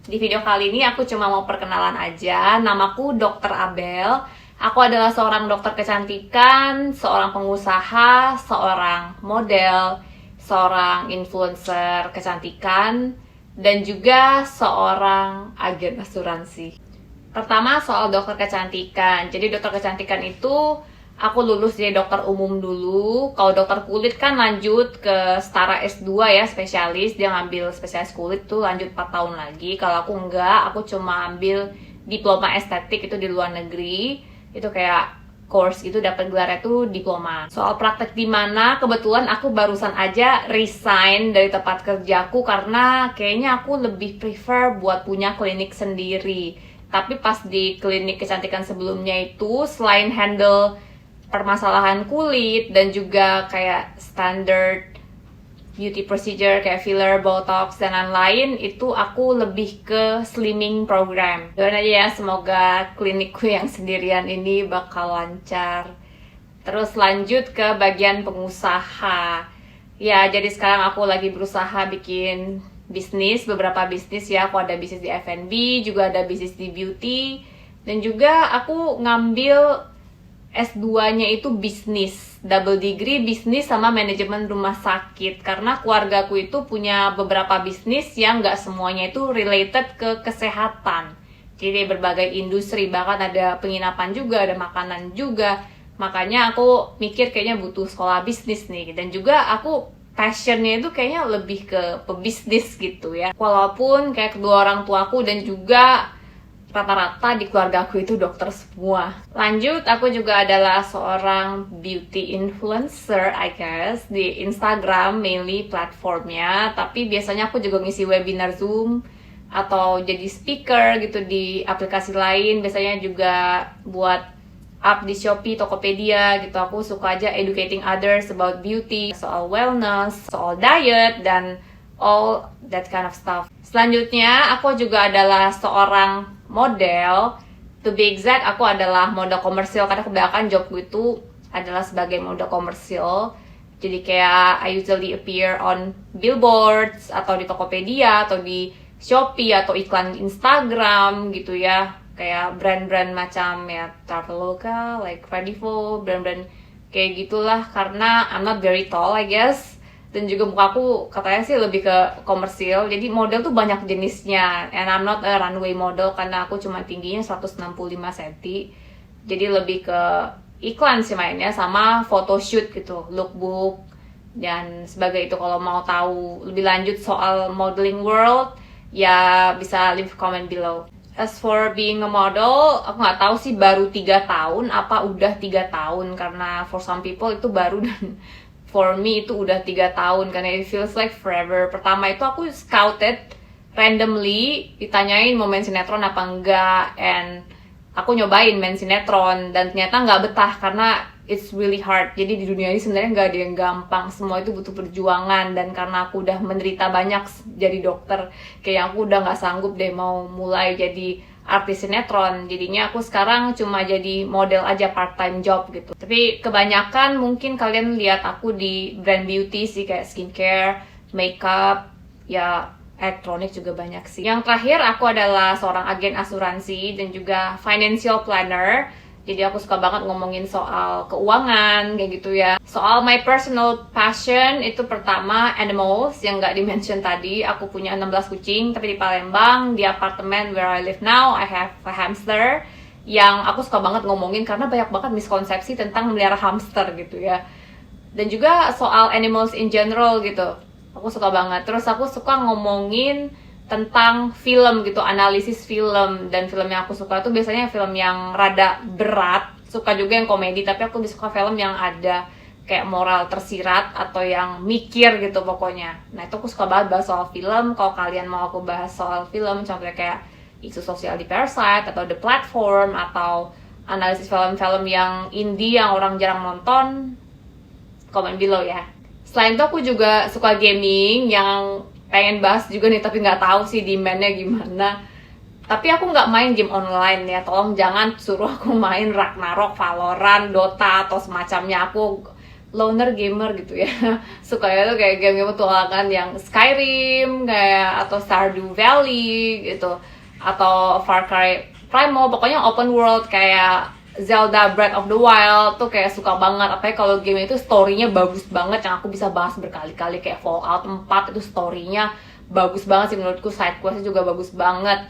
Di video kali ini aku cuma mau perkenalan aja. Namaku Dr. Abel. Aku adalah seorang dokter kecantikan, seorang pengusaha, seorang model, seorang influencer kecantikan, dan juga seorang agen asuransi. Pertama, soal dokter kecantikan. Jadi dokter kecantikan itu aku lulus jadi dokter umum dulu. Kalau dokter kulit kan lanjut ke setara S2 ya, spesialis. Dia ngambil spesialis kulit tuh lanjut 4 tahun lagi. Kalau aku enggak, aku cuma ambil diploma estetik itu di luar negeri. Itu kayak course gitu, dapat gelarnya tuh diploma. Soal praktek di mana, kebetulan aku barusan aja resign dari tempat kerjaku karena kayaknya aku lebih prefer buat punya klinik sendiri. Tapi pas di klinik kecantikan sebelumnya itu, selain handle permasalahan kulit dan juga kayak standard beauty procedure kayak filler, botox, dan lain-lain, itu aku lebih ke slimming program. Doain aja ya, semoga klinikku yang sendirian ini bakal lancar. Terus lanjut ke bagian pengusaha. Ya, jadi sekarang aku lagi berusaha bikin bisnis, beberapa bisnis ya. Aku ada bisnis di F&B, juga ada bisnis di beauty, dan juga aku ngambil S2-nya itu bisnis, double degree bisnis sama manajemen rumah sakit. Karena keluargaku itu punya beberapa bisnis yang nggak semuanya itu related ke kesehatan. Jadi berbagai industri, bahkan ada penginapan juga, ada makanan juga. Makanya aku mikir kayaknya butuh sekolah bisnis nih. Dan juga aku passionnya itu kayaknya lebih ke pebisnis gitu ya. Walaupun kayak kedua orang tuaku dan juga rata-rata di keluarga aku itu dokter semua. Lanjut, aku juga adalah seorang beauty influencer, I guess, di Instagram mainly platformnya. Tapi biasanya aku juga ngisi webinar Zoom atau jadi speaker gitu di aplikasi lain. Biasanya juga buat up di Shopee, Tokopedia gitu. Aku suka aja educating others about beauty, soal wellness, soal diet, dan all that kind of stuff. Selanjutnya, aku juga adalah seorang model. To be exact, aku adalah model komersil karena kebanyakan jobku itu adalah sebagai model komersil. Jadi kayak I usually appear on billboards atau di Tokopedia atau di Shopee atau iklan Instagram gitu ya. Kayak brand-brand macam ya Traveloka, like Credivo, brand-brand kayak gitulah. Karena I'm not very tall, I guess. Dan juga mukaku katanya sih lebih ke komersil. Jadi model tuh banyak jenisnya. And I'm not a runway model karena aku cuma tingginya 165 cm. Jadi lebih ke iklan sih mainnya, sama photoshoot gitu, lookbook dan sebagai itu. Kalau mau tahu lebih lanjut soal modeling world, ya bisa leave comment below. As for being a model, aku nggak tahu sih baru 3 tahun apa udah 3 tahun, karena for some people itu baru dan for me itu udah 3 tahun karena it feels like forever. Pertama itu aku scouted randomly, ditanyain mau main sinetron apa enggak, and aku nyobain main sinetron dan ternyata nggak betah karena it's really hard. Jadi di dunia ini sebenarnya nggak ada yang gampang, semua itu butuh perjuangan. Dan karena aku udah menderita banyak jadi dokter, kayak aku udah nggak sanggup deh mau mulai jadi artis sinetron. Jadinya aku sekarang cuma jadi model aja, part time job gitu. Tapi kebanyakan mungkin kalian lihat aku di brand beauty sih, kayak skincare, makeup, ya elektronik juga banyak sih. Yang terakhir, aku adalah seorang agen asuransi dan juga financial planner. Jadi aku suka banget ngomongin soal keuangan kayak gitu ya. Soal my personal passion itu pertama animals yang nggak di-mention tadi. Aku punya 16 kucing, tapi di Palembang, di apartemen where I live now, I have a hamster yang aku suka banget ngomongin karena banyak banget miskonsepsi tentang melihara hamster gitu ya. Dan juga soal animals in general gitu, aku suka banget. Terus aku suka ngomongin tentang film gitu, analisis film. Dan film yang aku suka tuh biasanya film yang rada berat. Suka juga yang komedi, tapi aku lebih suka film yang ada kayak moral tersirat atau yang mikir gitu pokoknya. Nah itu aku suka banget bahas soal film. Kalau kalian mau aku bahas soal film, contohnya kayak isu sosial di Parasite atau The Platform, atau analisis film-film yang indie yang orang jarang nonton, komen below ya. Selain itu aku juga suka gaming, yang pengen bahas juga nih, tapi nggak tahu sih demand-nya gimana. Tapi aku nggak main game online ya, tolong jangan suruh aku main Ragnarok, Valorant, Dota atau semacamnya. Aku loner gamer gitu ya. Sukanya tuh kayak game-game petualangan yang Skyrim kayak atau Stardew Valley gitu, atau Far Cry Primal, pokoknya open world kayak Zelda Breath of the Wild tuh kayak suka banget. Apalagi kalau game itu story-nya bagus banget yang aku bisa bahas berkali-kali, kayak Fallout 4 itu story-nya bagus banget sih menurutku, side quest-nya juga bagus banget.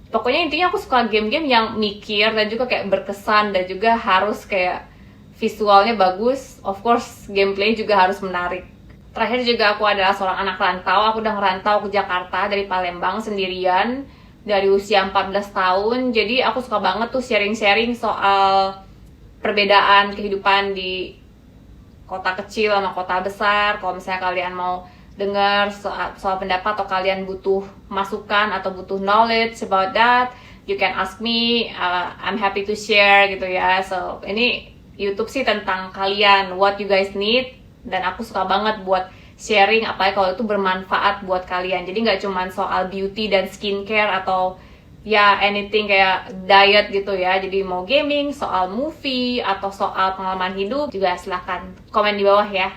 Pokoknya intinya aku suka game-game yang mikir dan juga kayak berkesan, dan juga harus kayak visualnya bagus, of course gameplay juga harus menarik. Terakhir juga aku adalah seorang anak rantau. Aku udah ngerantau ke Jakarta dari Palembang sendirian dari usia 14 tahun. Jadi aku suka banget tuh sharing-sharing soal perbedaan kehidupan di kota kecil sama kota besar. Kalau misalnya kalian mau dengar soal pendapat, atau kalian butuh masukan atau butuh knowledge about that, you can ask me. I'm happy to share gitu ya. So ini YouTube sih tentang kalian, what you guys need, dan aku suka banget buat sharing apalagi kalau itu bermanfaat buat kalian. Jadi nggak cuma soal beauty dan skincare atau ya anything kayak diet gitu ya. Jadi mau gaming, soal movie, atau soal pengalaman hidup juga silahkan komen di bawah ya.